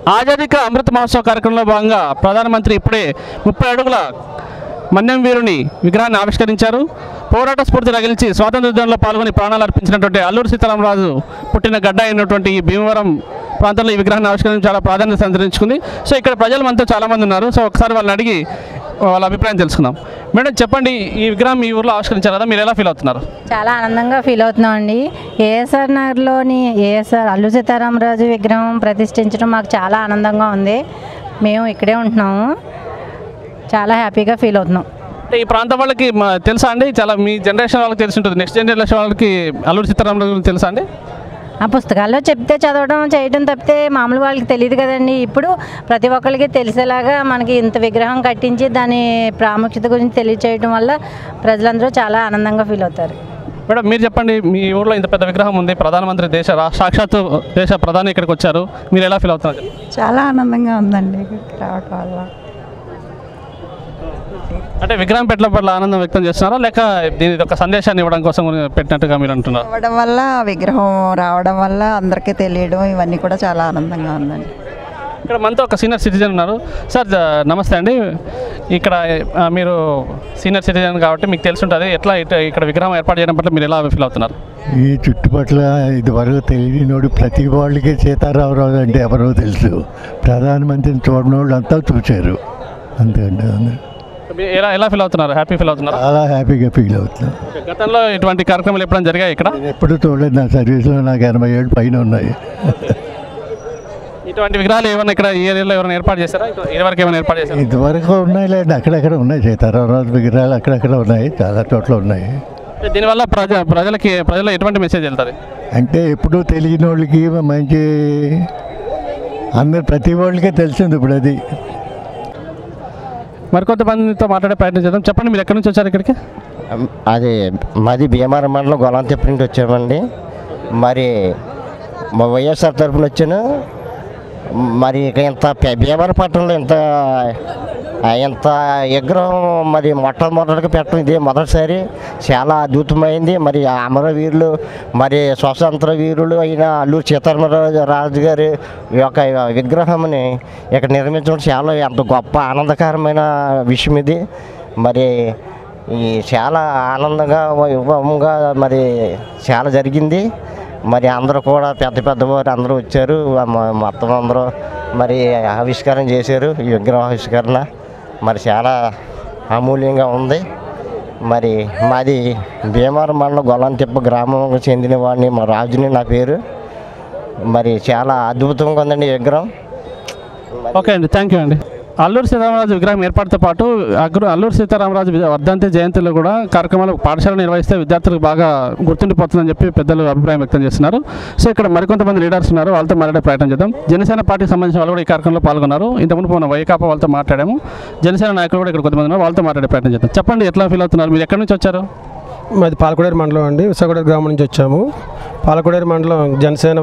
ఆజాదీ కా అమృత మహోత్సవ కార్యక్రమంలో భాగంగా ప్రధానమంత్రి ఇప్పుడే 30 అడుగుల మన్యం వీరుని విగ్రహాన్ని ఆవిష్కరించారు. పోరాట స్ఫూర్తి రగిల్చి స్వాతంత్ర యుద్ధంలో పాల్గొని ప్రాణాలు అర్పించినటువంటి అల్లూరి సీతారామరాజు పుట్టిన గడ్డ అయినటువంటి ఈ భీమవరం ప్రాంతంలో ఈ విగ్రహాన్ని ఆవిష్కరించడం చాలా ప్రాధాన్యత సంతరించుకుంది. సో ఇక్కడ ప్రజలు మనతో చాలామంది ఉన్నారు. సో ఒకసారి వాళ్ళని అడిగి వాళ్ళ అభిప్రాయం తెలుసుకుందాం. మేడం చెప్పండి, ఈ విగ్రహం మీ ఊర్లో ఆవిష్కరించారు కదా, మీరు ఎలా ఫీల్ అవుతున్నారు? చాలా ఆనందంగా ఫీల్ అవుతున్నాం అండి. ఏఎస్ఆర్ నగర్లోని అల్లూరి సీతారామరాజు విగ్రహం ప్రతిష్ఠించడం మాకు చాలా ఆనందంగా ఉంది. మేము ఇక్కడే ఉంటున్నాము, చాలా హ్యాపీగా ఫీల్ అవుతున్నాం. అంటే ఈ ప్రాంతం వాళ్ళకి తెలుసా అండి? చాలా మీ జనరేషన్ వాళ్ళకి తెలిసి ఉంటుంది, నెక్స్ట్ జనరేషన్ వాళ్ళకి అల్లూరి సీతారామరాజు గురించి తెలుసా అండి? ఆ పుస్తకాల్లో చెప్తే చదవడం చేయడం తప్పితే మామూలు వాళ్ళకి తెలియదు కదండి. ఇప్పుడు ప్రతి ఒక్కరికి తెలిసేలాగా మనకి ఇంత విగ్రహం కట్టించి దాని ప్రాముఖ్యత గురించి తెలియచేయడం వల్ల ప్రజలందరూ చాలా ఆనందంగా ఫీల్ అవుతారు. మేడం మీరు చెప్పండి, మీ ఊర్లో ఇంత పెద్ద విగ్రహం ఉంది, ప్రధానమంత్రి సాక్షాత్తు దేశ ప్రధాని ఇక్కడికి వచ్చారు, మీరు ఎలా ఫీల్ అవుతున్నారు? చాలా ఆనందంగా ఉందండి రావడం వల్ల. అంటే విగ్రహం పెట్టడం వల్ల ఆనందం వ్యక్తం చేస్తున్నారా, లేక దీని ఒక సందేశాన్ని ఇవ్వడం కోసం పెట్టినట్టుగా మీరు అంటున్నారు? రావడం వల్ల, విగ్రహం రావడం వల్ల అందరికీ తెలియడం ఇవన్నీ కూడా చాలా ఆనందంగా ఉందండి. ఇక్కడ మనతో ఒక సీనియర్ సిటిజన్ ఉన్నారు. సార్ నమస్తే అండి. ఇక్కడ మీరు సీనియర్ సిటిజన్ కాబట్టి మీకు తెలిసి ఉంటుంది, ఎట్లా ఇక్కడ విగ్రహం ఏర్పాటు చేయడం పట్ల మీరు ఎలా ఫీల్ అవుతున్నారు? ఈ చుట్టుపక్కల ఇదివరకు తెలియనోడు ప్రతి వాళ్ళకి సీతారామరాజు అంటే ఎవరో తెలుసు, ప్రధానమంత్రిని చూడని వాళ్ళు అంతా చూశారు, అంతే అండి. ఎలా ఫీల్ అవుతున్నారు? హ్యాపీ ఫీల్ అవుతున్నారు? చాలా హ్యాపీగా ఫీల్ అవుతున్నాను. గతంలో ఇటువంటి కార్యక్రమాలు ఎప్పుడైనా జరిగాయి ఇక్కడ? నేను ఎప్పుడు చూడలేదు, నా సర్వీస్లో నాకు 80 ఏళ్ళు పైన ఉన్నాయి. ఇటువంటి విగ్రహాలు ఏమైనా ఇక్కడ ఈ ఏరియాలో ఎవరైనా ఏర్పాటు చేశారా? ఇదివరకు ఏమైనా ఏర్పాటు చేశారు? ఇదివరకు ఉన్నాయి లేదు, అక్కడక్కడ ఉన్నాయి సీతారామరాజు విగ్రహాలు, అక్కడక్కడ ఉన్నాయి, చాలా చోట్ల ఉన్నాయి. దీనివల్ల ప్రజలు ఎటువంటి మెసేజ్ వెళ్తుంది అంటే ఎప్పుడూ తెలియని వాళ్ళకి మంచి అందరు ప్రతి వాళ్ళకే తెలిసింది ఇప్పుడు అది. మరికొంతమందితో మాట్లాడే ప్రయత్నం చేద్దాం. చెప్పండి, మీరు ఎక్కడి నుంచి వచ్చారు ఇక్కడికి? అది మాది భీమవరం మండలం గొలంతెప్ప నుండి వచ్చామండి. మరి మా వైఎస్ఆర్ తరఫున వచ్చాను. మరి ఇక ఇంత భీమవరం పట్టణంలో ఇంత విగ్రహం మరి మొట్టమొదటిగా పెట్టడం ఇదే మొదటిసారి, చాలా అద్భుతమైంది. మరి అమరవీరులు, మరి స్వతంత్ర వీరులు అయిన అల్లూరి సీతారామరాజు గారి యొక్క విగ్రహాన్ని ఇక్కడ నిర్మించడం చాలా ఎంతో గొప్ప ఆనందకరమైన విషయం ఇది. మరి ఈ చాలా ఆనందంగా వైభవంగా మరి చాలా జరిగింది. మరి అందరూ కూడా పెద్ద వారు అందరూ వచ్చారు, మొత్తం అందరూ మరి ఆవిష్కరణ చేశారు. ఈ విగ్రహ ఆవిష్కరణ మరి చాలా అమూల్యంగా ఉంది. మరి మాది భీమవరం మండలం గొలంతెప్ప గ్రామంకి చెందిన వాడిని, మా రాజుని నా పేరు. మరి చాలా అద్భుతంగా ఉందండి ఈ విగ్రహం. ఓకే అండి, థ్యాంక్ యూ అండి. అల్లూరి సీతారామరాజు విగ్రహం ఏర్పాటుతో పాటు అల్లూరి సీతారామరాజు వర్ధంతి జయంతిలో కూడా కార్యక్రమాలు పాఠశాల నిర్వహిస్తే విద్యార్థులకు బాగా గుర్తుండిపోతుందని చెప్పి పెద్దలు అభిప్రాయం వ్యక్తం చేస్తున్నారు. సో ఇక్కడ మరికొంతమంది లీడర్స్ ఉన్నారు, వాళ్ళతో మాట్లాడే ప్రయత్నం చేద్దాం. జనసేన పార్టీకి సంబంధించిన వాళ్ళు కూడా ఈ కార్యక్రమంలో పాల్గొన్నారు. ఇంతకుముందు మనం వైకాపా వాళ్ళతో మాట్లాడాము, జనసేన నాయకులు కూడా ఇక్కడ కొంతమంది ఉన్నారు, వాళ్ళతో మాట్లాడే ప్రయత్నం చేద్దాం. చెప్పండి, ఎట్లా ఫీల్ అవుతున్నారు? మీరు ఎక్కడి నుంచి వచ్చారు? మాది పాలకొడేరు మండలం అండి, విశాఖపట్నం గ్రామం నుంచి వచ్చాము. పాలకొడేరు మండలం జనసేన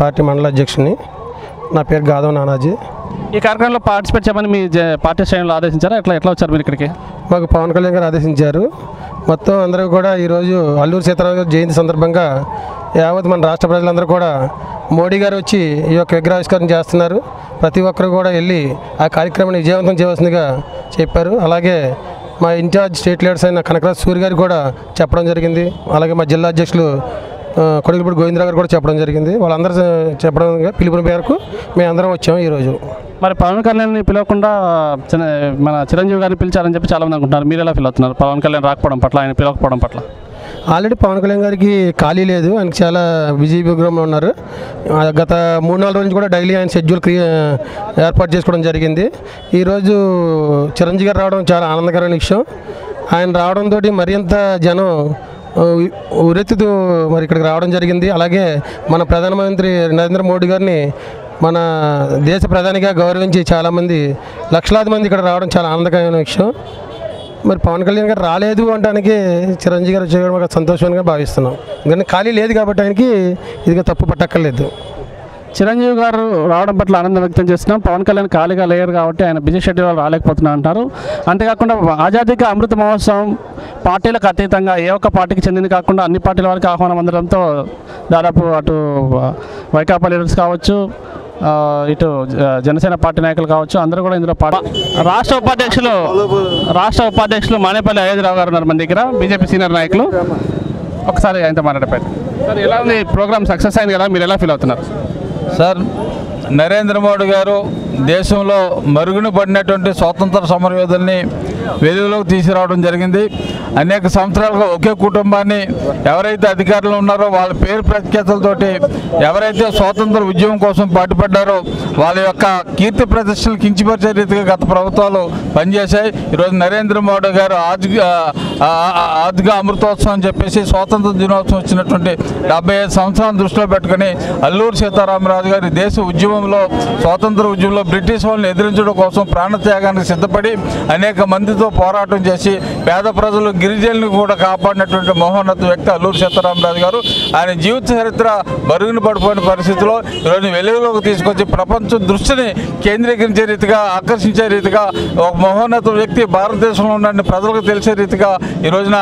పార్టీ మండల అధ్యక్షుని. నా పేరు గాదవ నానాజీ. ఈ కార్యక్రమంలో పార్టిసిపేట్ చేయమని మీ పార్టీ శ్రేణులు ఆదేశించారా? ఎట్లా వచ్చారు మీరు ఇక్కడికి? మాకు పవన్ కళ్యాణ్ గారు ఆదేశించారు. మొత్తం అందరూ కూడా ఈరోజు అల్లూరి సీతారామరాజు జయంతి సందర్భంగా యావత్ మన రాష్ట్ర ప్రజలందరూ కూడా మోడీ గారు వచ్చి ఈ యొక్క విగ్రహావిష్కరణ చేస్తున్నారు. ప్రతి ఒక్కరు కూడా వెళ్ళి ఆ కార్యక్రమాన్ని విజయవంతం చేయవలసిందిగా చెప్పారు. అలాగే మా ఇన్ఛార్జ్ స్టేట్ లీడర్స్ అయిన కనకరాజ్ సూర్య గారు కూడా చెప్పడం జరిగింది. అలాగే మా జిల్లా అధ్యక్షులు కొడుకులపూడి గోవిందరావు గారు కూడా చెప్పడం జరిగింది. వాళ్ళందరూ చెప్పడం పిలుపుని మేరకు మేము అందరం వచ్చాము ఈరోజు. మరి పవన్ కళ్యాణ్ని పిలవకుండా మన చిరంజీవి గారిని పిలిచారని చెప్పి చాలామంది అనుకుంటున్నారు, మీరు ఎలా ఫీల్ అవుతున్నారు పవన్ కళ్యాణ్ రాకపోవడం పట్ల, ఆయన పిలవకపోవడం పట్ల? ఆల్రెడీ పవన్ కళ్యాణ్ గారికి ఖాళీ లేదు, ఆయనకి చాలా బిజీ ప్రోగ్రాంలో ఉన్నారు. గత 3-4 రోజులు కూడా డైలీ ఆయన షెడ్యూల్ ఏర్పాటు చేసుకోవడం జరిగింది. ఈరోజు చిరంజీవి గారు రావడం చాలా ఆనందకరమైన విషయం. ఆయన రావడంతో మరింత జనం ఉరెత్తుతూ మరి ఇక్కడికి రావడం జరిగింది. అలాగే మన ప్రధానమంత్రి నరేంద్ర మోడీ గారిని మన దేశ ప్రధానిగా గౌరవించి చాలామంది లక్షలాది మంది ఇక్కడ రావడం చాలా ఆనందకరమైన విషయం. మరి పవన్ కళ్యాణ్ గారు రాలేదు అనడానికి చిరంజీవి గారు చేయడం ఒక సంతోషంగా భావిస్తున్నాం. ఎందుకంటే ఖాళీ లేదు కాబట్టి ఆయనకి ఇదిగా తప్పు పట్టక్కర్లేదు. చిరంజీవి గారు రావడం పట్ల ఆనందం వ్యక్తం చేస్తున్నాం. పవన్ కళ్యాణ్ ఖాళీగా లేరు కాబట్టి ఆయన బిజీ షెడ్యూల్ రాలేకపోతున్నారు అంటారు. అంతేకాకుండా ఆజాదీ కా అమృత మహోత్సవం పార్టీలకు అతీతంగా ఏ ఒక్క పార్టీకి చెందింది కాకుండా అన్ని పార్టీల వారికి ఆహ్వానం అందడంతో దాదాపు అటు వైకాపా లీడర్స్ కావచ్చు, ఇటు జనసేన పార్టీ నాయకులు కావచ్చు అందరూ కూడా ఇందులో రాష్ట్ర ఉపాధ్యక్షులు మానేపల్లి అయోధ్యరావు గారు ఉన్నారు మన దగ్గర, బీజేపీ సీనియర్ నాయకులు. ఒకసారి ఆయనతో మాట్లాడిపోయారు. సార్, ఎలా ఉంది ప్రోగ్రామ్? సక్సెస్ అయింది కదా, మీరు ఎలా ఫీల్ అవుతున్నారు? సార్, నరేంద్ర మోడీ గారు దేశంలో మరుగున పడినటువంటి స్వాతంత్ర సమరయోధుల్ని వెలుగులోకి తీసుకురావడం జరిగింది. అనేక సంవత్సరాలుగా ఒకే కుటుంబాన్ని ఎవరైతే అధికారులు ఉన్నారో వాళ్ళ పేరు ప్రఖ్యాతులతోటి ఎవరైతే స్వాతంత్ర ఉద్యమం కోసం పాటుపడ్డారో వాళ్ళ యొక్క కీర్తి ప్రతిష్టలు కించపరిచే రీతిగా గత ప్రభుత్వాలు పనిచేశాయి. ఈరోజు నరేంద్ర మోడీ గారు ఆదిగా అమృతోత్సవం అని చెప్పేసి స్వాతంత్ర దినోత్సవం వచ్చినటువంటి 75 సంవత్సరాలను దృష్టిలో పెట్టుకుని అల్లూరి సీతారామరాజు గారి దేశ ఉద్యమంలో స్వాతంత్ర ఉద్యమంలో బ్రిటిష్ వాళ్ళని ఎదిరించడం కోసం ప్రాణత్యాగానికి సిద్ధపడి అనేక మందితో పోరాటం చేసి పేద ప్రజలు గిరిజనులను కూడా కాపాడినటువంటి మహోన్నత వ్యక్తి అల్లూరి సీతారామరాజు గారు. ఆయన జీవిత చరిత్ర బరుగున పడిపోయిన పరిస్థితిలో ఈరోజు వెలుగులోకి తీసుకొచ్చి ప్రపంచ దృష్టిని కేంద్రీకరించే రీతిగా, ఆకర్షించే రీతిగా ఒక మహోన్నత వ్యక్తి భారతదేశంలో ఉన్న ప్రజలకు తెలిసే రీతిగా ఈ రోజున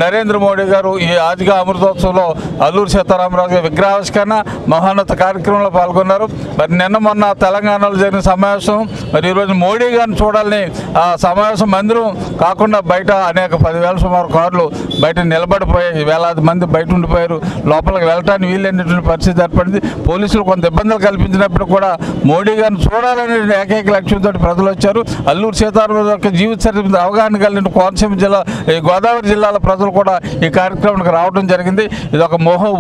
నరేంద్ర మోడీ గారు ఈ ఆదిగా అమృతోత్సవంలో అల్లూరి సీతారామరాజు గారి విగ్రహావిష్కరణ మహోన్నత కార్యక్రమంలో పాల్గొన్నారు. మరి నిన్న మొన్న తెలంగాణలో జరిగిన సమావేశం, మరి ఈరోజు మోడీ గారిని చూడాలని ఆ సమావేశం మందిరం కాకుండా బయట అనేక 10,000 సుమారు కార్లు బయట నిలబడిపోయాయి. వేలాది మంది బయట ఉండిపోయారు. లోపలికి వెళ్ళటానికి వీలైనటువంటి పరిస్థితి ఏర్పడింది. పోలీసులు కొంత ఇబ్బందులు కల్పించినప్పుడు కూడా మోడీ గారిని చూడాలనే ఏకైక లక్ష్యంతో ప్రజలు వచ్చారు. అల్లూరి సీతారామరాజు యొక్క జీవిత చరిత్ర అవగాహన కలిగిన కోనసీమ జిల్లా, గోదావరి జిల్లాల ప్రజలు కూడా ఈ కార్యక్రమానికి రావడం జరిగింది. ఇది ఒక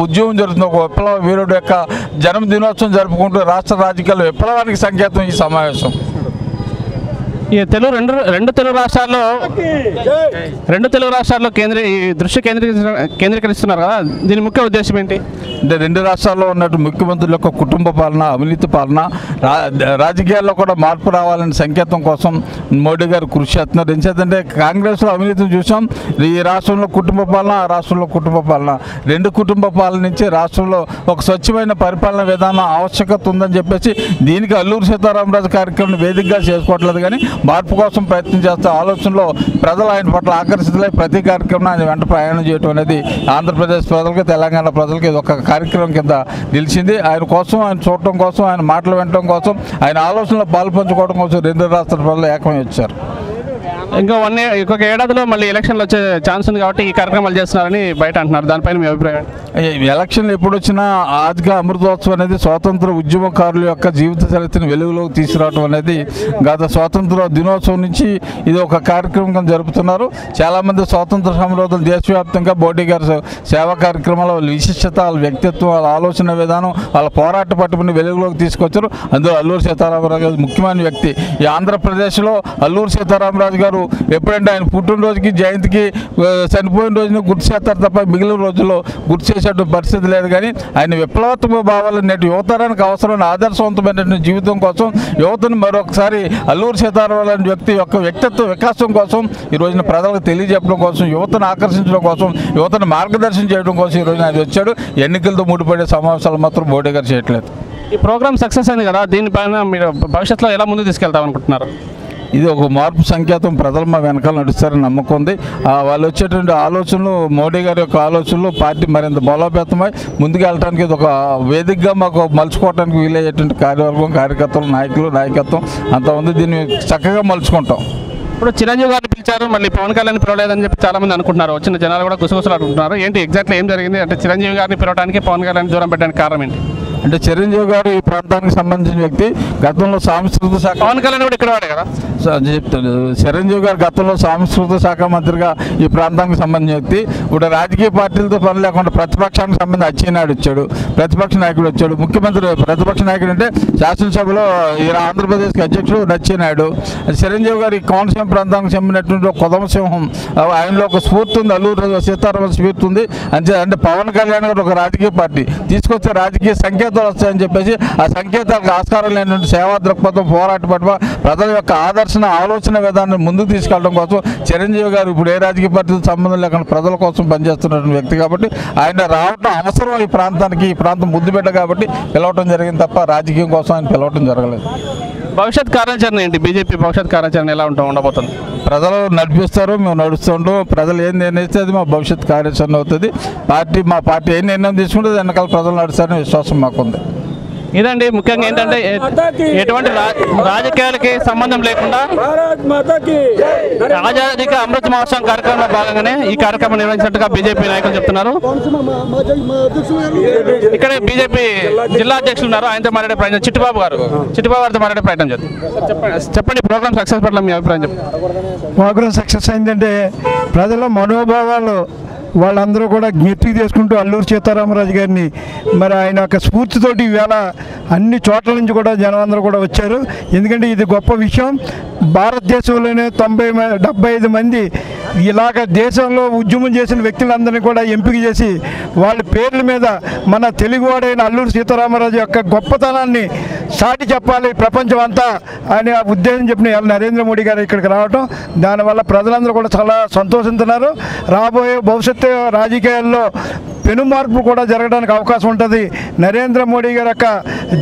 ఉద్యమం జరుగుతుంది. ఒక విప్లవ వీరుడు యొక్క జన్మదినోత్సవం జరుపుకుంటూ రాష్ట్ర రాజకీయాల్లో విప్లవానికి సంకేతం ఈ సమావేశం. ఈ రెండు తెలుగు రాష్ట్రాల్లో దృష్టి కేంద్రీకరిస్తున్నారు కదా, దీని ముఖ్య ఉద్దేశం ఏంటి? అంటే రెండు రాష్ట్రాల్లో ఉన్నట్టు ముఖ్యమంత్రుల యొక్క కుటుంబ పాలన, అవినీతి పాలన, రాజకీయాల్లో కూడా మార్పు రావాలని సంకేతం కోసం మోడీ గారు కృషి చేస్తున్నారు. ఎందుకంటే కాంగ్రెస్లో అవినీతిని చూసాం. ఈ రాష్ట్రంలో కుటుంబ పాలన, ఆ రాష్ట్రంలో కుటుంబ పాలన, రెండు కుటుంబ పాలన నుంచి రాష్ట్రంలో ఒక స్వచ్ఛమైన పరిపాలన విధానం ఆవశ్యకత ఉందని చెప్పేసి దీనికి అల్లూరి సీతారామరాజు కార్యక్రమం వేదికగా చేసుకోవట్లేదు. కానీ మార్పు కోసం ప్రయత్నం చేస్తే ఆలోచనలో ప్రజలు ఆయన పట్ల ఆకర్షితులై ప్రతి కార్యక్రమం ఆయన వెంట ప్రయాణం చేయడం అనేది ఆంధ్రప్రదేశ్ ప్రజలకి, తెలంగాణ ప్రజలకి ఇది ఒక కార్యక్రమం కింద నిలిచింది. ఆయన కోసం, ఆయన చూడటం కోసం, ఆయన మాటలు వినటం కోసం, ఆయన ఆలోచనలో పాల్పంచుకోవడం కోసం రెండు రాష్ట్రాల ప్రజలు ఏకమై వచ్చారు. ఇంకొక ఏడాదిలో మళ్ళీ ఎలక్షన్లు వచ్చే ఛాన్స్ ఉంది కాబట్టి ఈ కార్యక్రమాలు చేస్తున్నారని బయట అంటున్నారు. దానిపైన మీ అభిప్రాయం? ఎలక్షన్లు ఎప్పుడు వచ్చినా ఆదిగా అమృతోత్సవం అనేది స్వాతంత్ర ఉద్యమకారుల యొక్క జీవిత చరిత్రను వెలుగులోకి తీసుకురావడం అనేది గత స్వాతంత్ర దినోత్సవం నుంచి ఇది ఒక కార్యక్రమం జరుపుతున్నారు. చాలామంది స్వాతంత్ర సమరోధులు దేశవ్యాప్తంగా మోడీ గారి సేవా కార్యక్రమాల వాళ్ళ విశిష్టత, వాళ్ళ వ్యక్తిత్వం, వాళ్ళ ఆలోచన విధానం, వాళ్ళ పోరాట పట్టుకుని వెలుగులోకి తీసుకొచ్చారు. అందులో అల్లూరి సీతారామరాజు గారు ముఖ్యమైన వ్యక్తి. ఈ ఆంధ్రప్రదేశ్లో అల్లూరి సీతారామరాజు గారు ఎప్పుడంటే ఆయన పుట్టినరోజుకి, జయంతికి, చనిపోయిన రోజున గుర్తు చేస్తారు తప్ప మిగిలిన రోజుల్లో గుర్తు చేసేటువంటి పరిస్థితి లేదు. కానీ ఆయన విప్లవాత్మక భావాలు నేటి యువతరానికి అవసరమైన ఆదర్శవంతమైనటువంటి జీవితం కోసం యువతను మరొకసారి అల్లూరి సీతారామరాజు వ్యక్తి యొక్క వ్యక్తిత్వ వికాసం కోసం ఈ రోజున ప్రజలకు తెలియజెప్పడం కోసం, యువతను ఆకర్షించడం కోసం, యువతను మార్గదర్శనం చేయడం కోసం ఈ రోజున ఆయన వచ్చాడు. ఎన్నికలతో ముడిపడే సమావేశాలు మాత్రం మోడీ గారు చేయట్లేదు. ఈ ప్రోగ్రామ్ సక్సెస్ అయింది కదా, దీనిపైన మీరు భవిష్యత్తులో ఎలా ముందుకు తీసుకెళ్తామనుకుంటున్నారు? ఇది ఒక మార్పు సంకేతం. ప్రజలు మా వెనకాల నడుస్తారని నమ్మకం ఉంది. వాళ్ళు వచ్చేటువంటి ఆలోచనలు, మోడీ గారి యొక్క ఆలోచనలు పార్టీ మరింత బలోపేతమై ముందుకు వెళ్ళడానికి ఇది ఒక వేదికగా మాకు మలుచుకోవడానికి వీలయ్యేటువంటి కార్యవర్గం, కార్యకర్తలు, నాయకత్వం అంతా ఉంది. దీన్ని చక్కగా మలుచుకుంటాం. ఇప్పుడు చిరంజీవి గారిని పిలిచారు, మళ్ళీ పవన్ కళ్యాణ్ పిలవలేదని చెప్పి చాలామంది అనుకుంటున్నారు. వచ్చిన జనాలు కూడా గుసగుసలు అనుకుంటున్నారు. ఏంటి ఎగ్జాక్ట్లీ ఏం జరిగింది? అంటే చిరంజీవి గారిని పిలవడానికి పవన్ కళ్యాణ్ దూరం పెట్టడానికి కారణం ఏంటి? అంటే చిరంజీవి గారు ఈ ప్రాంతానికి సంబంధించిన వ్యక్తి. గతంలో సాంస్కృతిక శాఖ, పవన్ కళ్యాణ్ కూడా ఇక్కడ వాడే కదా చెప్తాను. చిరంజీవి గారు గతంలో సాంస్కృతిక శాఖ మంత్రిగా ఈ ప్రాంతానికి సంబంధించిన వ్యక్తి. ఇప్పుడు రాజకీయ పార్టీలతో పని లేకుండా ప్రతిపక్షానికి సంబంధించి అచ్చెన్నాయుడు వచ్చాడు, ప్రతిపక్ష నాయకుడు వచ్చాడు. ముఖ్యమంత్రి ప్రతిపక్ష నాయకుడు అంటే శాసనసభలో ఈ ఆంధ్రప్రదేశ్కి అధ్యక్షుడు అచ్చెన్నాయుడు. చిరంజీవి గారు ఈ కోనసీమ ప్రాంతానికి చెందినటువంటి కొదమ సింహం. ఆయనలో ఒక స్ఫూర్తి ఉంది, అల్లూరి సీతారామరాజు స్ఫూర్తి ఉంది. అంటే పవన్ కళ్యాణ్ గారు ఒక రాజకీయ పార్టీ తీసుకొచ్చే రాజకీయ సంకేతాలు వస్తాయని చెప్పేసి ఆ సంకేతాలకు ఆస్కారం లేనటువంటి సేవా దృక్పథం, పోరాట పట్ల ప్రజల యొక్క ఆలోచన విధానాన్ని ముందుకు తీసుకెళ్ళడం కోసం చిరంజీవి గారు ఇప్పుడు ఏ రాజకీయ పార్టీతో సంబంధం లేకుండా ప్రజల కోసం పనిచేస్తున్న వ్యక్తి కాబట్టి ఆయన రావడం అవసరం. ఈ ప్రాంతానికి, ఈ ప్రాంతం ముద్దుబిడ్డ కాబట్టి పిలవటం జరిగింది తప్ప రాజకీయం కోసం ఆయన పిలవటం జరగలేదు. భవిష్యత్ కార్యాచరణ ఏంటి? బీజేపీ భవిష్యత్ కార్యాచరణ ఎలా ఉండబోతుంది? ప్రజలు నడిపిస్తారు, మేము నడుస్తూ ఉంటాం. ప్రజలు ఏం నిర్ణయిస్తే అది మా భవిష్యత్ కార్యాచరణ అవుతుంది. మా పార్టీ ఏం నిర్ణయం తీసుకుంటే వెనకాల ప్రజలు నడుస్తారని విశ్వాసం మాకుంది. ఇదండి ముఖ్యంగా ఏంటంటే ఎటువంటి రాజకీయాలకి సంబంధం లేకుండా ఆజాదీకి అమృత మహోత్సవం కార్యక్రమంలో భాగంగానే ఈ కార్యక్రమం నిర్వహించినట్టుగా బీజేపీ నాయకులు చెప్తున్నారు. ఇక్కడ బీజేపీ జిల్లా అధ్యక్షులు ఉన్నారు, ఆయనతో మాట్లాడే ప్రయత్నం చిట్టుబాబు గారితో మాట్లాడే ప్రయత్నం చేద్దాం. చెప్పండి, ప్రోగ్రామ్ సక్సెస్ పట్ల మీ అభిప్రాయం చెప్పండి. ప్రోగ్రామ్ సక్సెస్ అయిందంటే ప్రజల మనోభావాలు వాళ్ళందరూ కూడా జ్ఞప్తికి చేసుకుంటూ అల్లూరి సీతారామరాజు గారిని మరి ఆయన యొక్క స్ఫూర్తితోటి ఈవేళ అన్ని చోట్ల నుంచి కూడా జనం అందరూ కూడా వచ్చారు. ఎందుకంటే ఇది గొప్ప విషయం. భారతదేశంలోనే 75 మంది ఇలాగ దేశంలో ఉద్యమం చేసిన వ్యక్తులందరినీ కూడా ఎంపిక చేసి వాళ్ళ పేర్ల మీద మన తెలుగువాడైన అల్లూరి సీతారామరాజు యొక్క గొప్పతనాన్ని సాటి చెప్పాలి ప్రపంచం అంతా అనే ఉద్దేశం చెప్పిన నరేంద్ర మోడీ గారు ఇక్కడికి రావటం, దానివల్ల ప్రజలందరూ కూడా చాలా సంతోషిస్తున్నారు. రాబోయే భవిష్యత్తు రాజకీయాల్లో పెను మార్పు కూడా జరగడానికి అవకాశం ఉంటుంది. నరేంద్ర మోడీ గారి యొక్క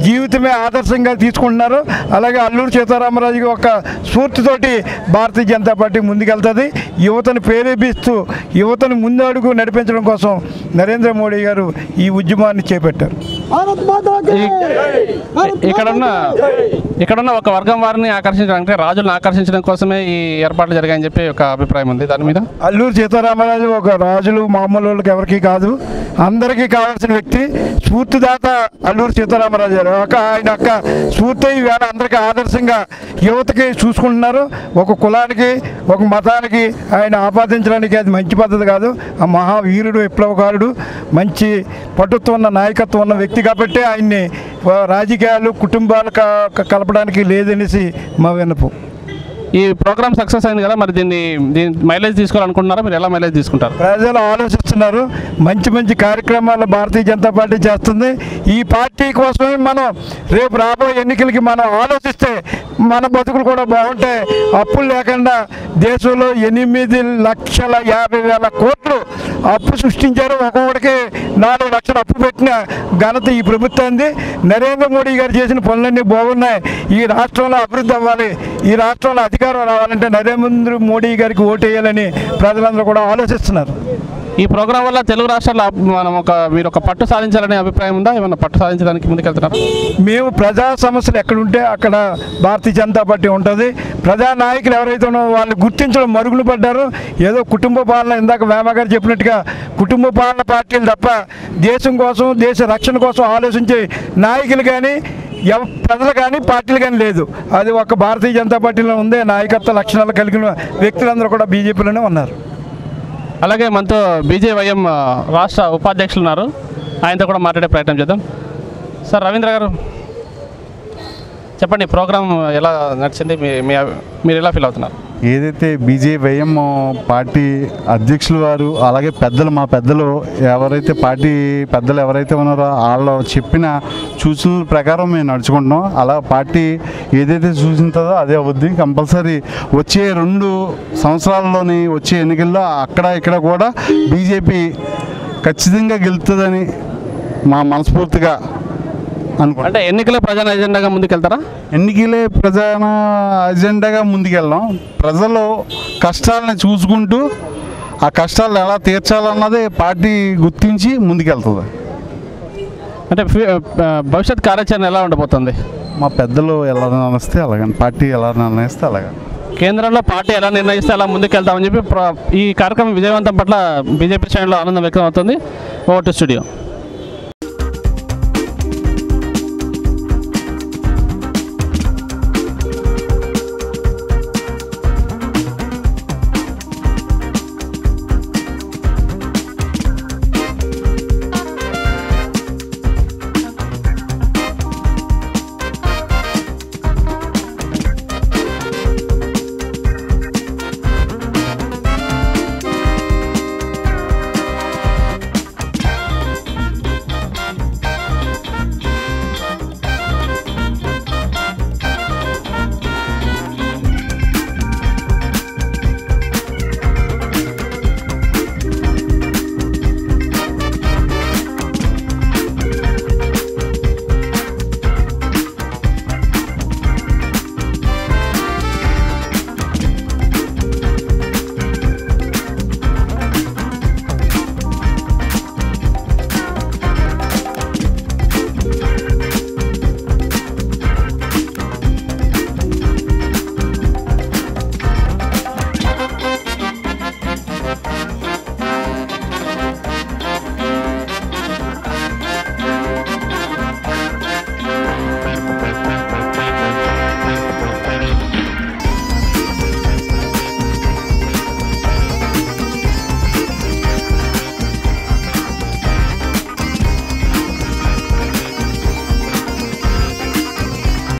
జీవితమే ఆదర్శంగా తీసుకుంటున్నారు. అలాగే అల్లూరి సీతారామరాజు యొక్క స్ఫూర్తితోటి భారతీయ జనతా పార్టీ ముందుకెళ్తుంది. యువతను ప్రేరేపిస్తూ యువతను ముందడుగు నడిపించడం కోసం నరేంద్ర మోడీ గారు ఈ ఉద్యమాన్ని చేపట్టారు. ఇక్కడున్న ఒక వర్గం వారిని ఆకర్షించడానికి, రాజులను ఆకర్షించడం కోసమే ఈ ఏర్పాట్లు జరిగాయని చెప్పి ఒక అభిప్రాయం ఉంది. దాని మీద అల్లూరి సీతారామరాజు ఒక రాజులు మామూలు వాళ్ళకి ఎవరికి కాదు, అందరికీ కావాల్సిన వ్యక్తి. స్ఫూర్తిదాత అల్లూరి సీతారామరాజు గారు ఆయన యొక్క స్ఫూర్తి ఈవేళ అందరికీ ఆదర్శంగా యువతకి చూసుకుంటున్నారు. ఒక కులానికి ఒక మతానికి ఆయన ఆపాదించడానికి అది మంచి పద్ధతి కాదు. ఆ మహావీరుడు, విప్లవకారుడు, మంచి పటుత్వం ఉన్న నాయకత్వం ఉన్న వ్యక్తి కాబట్టి ఆయన్ని రాజకీయాలు కుటుంబాలు కలపడానికి లేదనేసి మా విన్నపం. ఈ ప్రోగ్రామ్ సక్సెస్ అయింది కదా, మరి దీన్ని మైలేజ్ తీసుకోవాలనుకుంటున్నారా? మీరు ఎలా మైలేజ్ తీసుకుంటారు? ప్రజలు ఆలోచిస్తున్నారు. మంచి మంచి కార్యక్రమాలు భారతీయ జనతా పార్టీ చేస్తుంది. ఈ పార్టీ కోసమే మనం రేపు రాబోయే ఎన్నికలకి మనం ఆలోచిస్తే మన బతుకులు కూడా బాగుంటాయి. అప్పులు లేకుండా దేశంలో 8,50,000 కోట్లు అప్పు సృష్టించారు. ఒక్కొక్కడికి 4 లక్షలు అప్పు పెట్టిన ఘనత ఈ ప్రభుత్వాన్ని. నరేంద్ర మోడీ గారు చేసిన పనులన్నీ బాగున్నాయి. ఈ రాష్ట్రంలో అభివృద్ధి అవ్వాలి, ఈ రాష్ట్రంలో అధికారం రావాలంటే నరేంద్ర మోడీ గారికి ఓటేయాలని ప్రజలందరూ కూడా ఆలోచిస్తున్నారు. ఈ ప్రోగ్రాం వల్ల తెలుగు రాష్ట్రాల్లో మీరు ఒక పట్టు సాధించాలనే అభిప్రాయం ఉందా? ఏమన్నా పట్టు సాధించడానికి ముందుకెళ్తున్నారు? మేము ప్రజా సమస్యలు ఎక్కడుంటే అక్కడ భారతీయ జనతా పార్టీ ఉంటుంది. ప్రజా నాయకులు ఎవరైతే ఉన్నారో వాళ్ళు గుర్తించడం మరుగున పడ్డారు. ఏదో కుటుంబ పాలన, ఇందాక వేమ గారు చెప్పినట్టుగా కుటుంబ పాలన పార్టీలు తప్ప దేశం కోసం, దేశ రక్షణ కోసం ఆలోచించే నాయకులు కానీ ప్రజలు కానీ పార్టీలు కానీ లేదు. అది ఒక భారతీయ జనతా పార్టీలో ఉంది. నాయకత్వ లక్షణాలు కలిగిన వ్యక్తులందరూ కూడా బీజేపీలోనే ఉన్నారు. అలాగే మనతో బీజేవైఎం రాష్ట్ర ఉపాధ్యక్షులు ఉన్నారు, ఆయనతో కూడా మాట్లాడే ప్రయత్నం చేద్దాం. సార్ రవీంద్ర గారు చెప్పండి, ప్రోగ్రామ్ ఎలా నడిచింది, మీరు ఎలా ఫీల్ అవుతున్నారు? ఏదైతే బీజేవైఎం పార్టీ అధ్యక్షులు వారు అలాగే మా పెద్దలు ఎవరైతే పార్టీ పెద్దలు ఎవరైతే ఉన్నారో వాళ్ళు చెప్పిన సూచనల ప్రకారం మేము నడుచుకుంటున్నాం. అలా పార్టీ ఏదైతే సూచించిందో అదే అవుద్ది. కంపల్సరీ వచ్చే 2 సంవత్సరాల్లోని వచ్చే ఎన్నికల్లో అక్కడ ఇక్కడ కూడా బీజేపీ ఖచ్చితంగా గెలుస్తుందని మా మనస్ఫూర్తిగా అనుకుంటున్నాం. అంటే ఎన్నికలే ప్రధాన ఎజెండాగా ముందుకెళ్తారా? ఎన్నికలే ప్రధాన ఎజెండాగా ముందుకెళ్ళాం. ప్రజలు కష్టాలను చూసుకుంటూ ఆ కష్టాలను ఎలా తీర్చాలన్నదే పార్టీ గుర్తించి ముందుకెళ్తుంది. అంటే భవిష్యత్ కార్యాచరణ ఎలా ఉండబోతుంది? మా పెద్దలు ఎలా నిర్ణయిస్తే అలాగని, పార్టీ ఎలా నిర్ణయిస్తే అలాగని, కేంద్రంలో పార్టీ ఎలా నిర్ణయిస్తే అలా ముందుకెళ్తామని చెప్పి ఈ కార్యక్రమం విజయవంతం పట్ల బీజేపీ శ్రేణుల్లో ఆనందం వ్యక్తం అవుతుంది. Over to studio.